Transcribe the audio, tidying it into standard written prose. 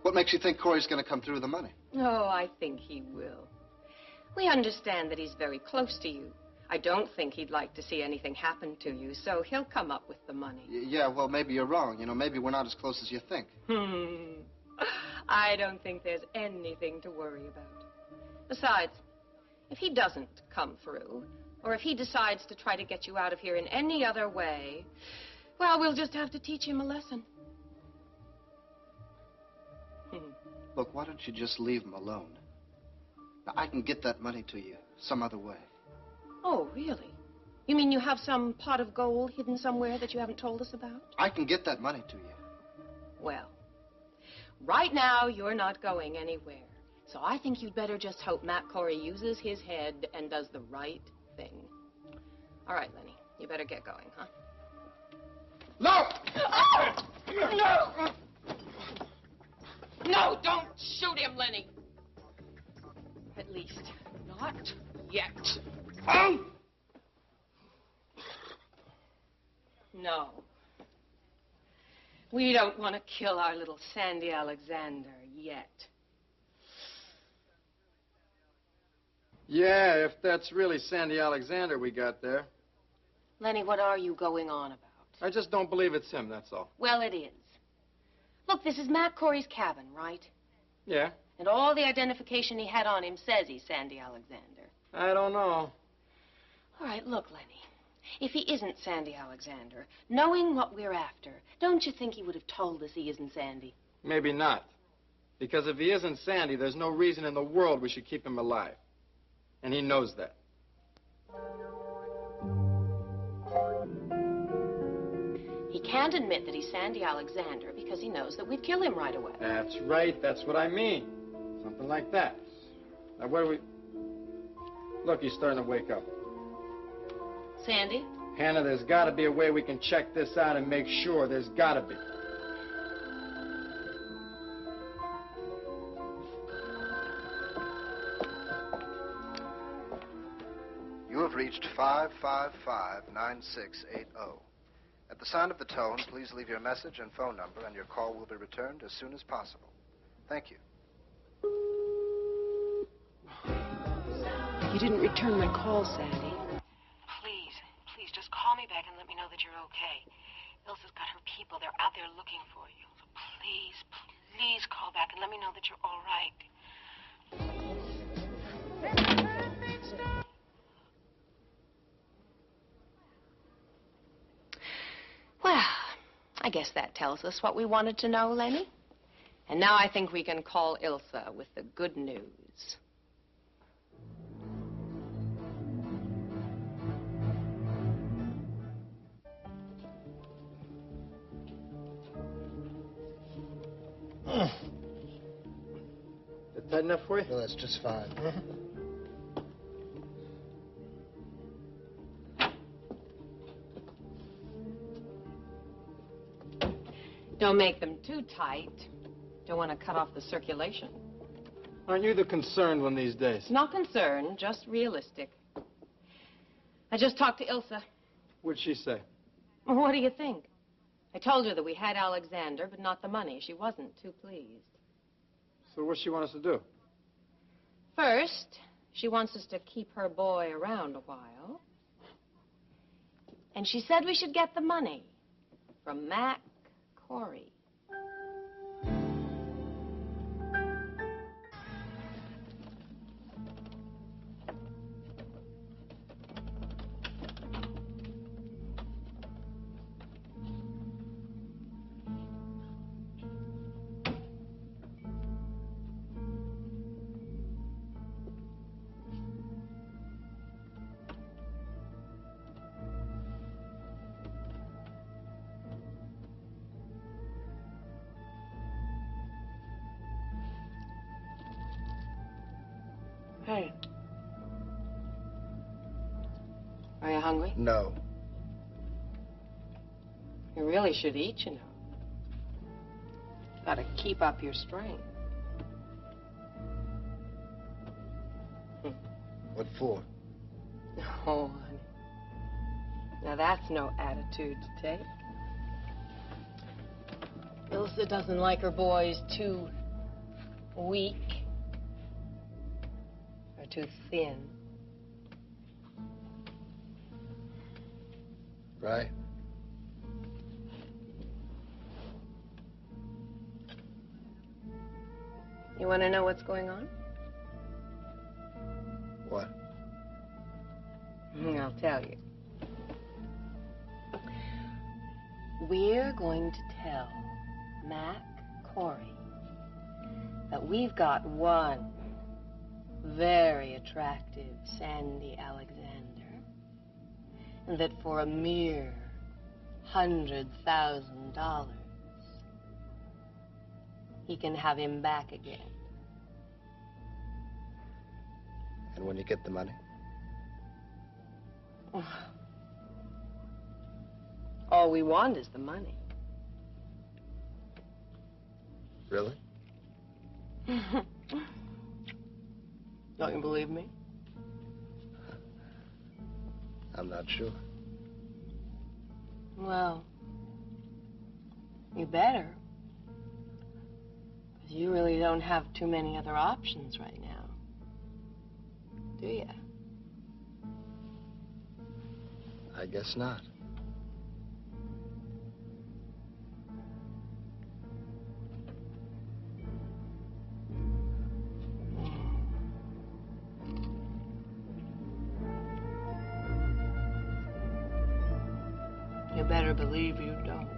What makes you think Corey's going to come through with the money? Oh, I think he will. We understand that he's very close to you. I don't think he'd like to see anything happen to you, so he'll come up with the money. Yeah, well, maybe you're wrong. You know, maybe we're not as close as you think. I don't think there's anything to worry about. Besides, if he doesn't come through, or if he decides to try to get you out of here in any other way, well, we'll just have to teach him a lesson. Look, why don't you just leave him alone? Now, I can get that money to you some other way. Oh, really? You mean you have some pot of gold hidden somewhere that you haven't told us about? I can get that money to you. Well, right now you're not going anywhere. So I think you'd better just hope Matt Corey uses his head and does the right thing. All right, Lenny, you better get going, huh? No! Oh! No! No, don't shoot him, Lenny. At least, not yet. No. We don't want to kill our little Sandy Alexander yet. Yeah, if that's really Sandy Alexander we got there. Lenny, what are you going on about? I just don't believe it's him, that's all. Well, it is. Look, this is Matt Corey's cabin, right? Yeah? And all the identification he had on him says he's Sandy Alexander. I don't know. All right, look, Lenny. If he isn't Sandy Alexander, knowing what we're after, don't you think he would have told us he isn't Sandy? Maybe not. Because if he isn't Sandy, there's no reason in the world we should keep him alive. And he knows that. He can't admit that he's Sandy Alexander because he knows that we'd kill him right away. That's right. That's what I mean. Something like that. Now, where do we... Look, he's starting to wake up. Sandy? Hannah, there's got to be a way we can check this out and make sure. There's got to be. You have reached 555-9680. At the sound of the tone, please leave your message and phone number, and your call will be returned as soon as possible. Thank you. You didn't return my call, Sandy. Please, just call me back and let me know that you're okay. Ilsa's got her people. They're out there looking for you. So please call back and let me know that you're all right. Well, I guess that tells us what we wanted to know, Lenny. And now I think we can call Ilsa with the good news. That tight enough for you? No, that's just fine. Don't make them too tight. Don't want to cut off the circulation. Aren't you the concerned one these days? Not concerned, just realistic. I just talked to Ilsa. What'd she say? Well, what do you think? I told her that we had Alexander, but not the money. She wasn't too pleased. So what's she want us to do? First, she wants us to keep her boy around a while. And she said we should get the money from Matt Corey. Hey. Are you hungry? No. You really should eat, you know. Gotta keep up your strength. What for? Oh, honey. Now that's no attitude to take. Ilsa doesn't like her boys too weak or too thin. Right. You want to know what's going on? What? I'll tell you. We're going to tell Mac Corey that we've got one very attractive Sandy Alexander, and that for a mere $100,000, he can have him back again. And when you get the money? All we want is the money. Really? Don't you believe me? I'm not sure. Well, you better. Because you really don't have too many other options right now. Do you? I guess not. You better believe you don't.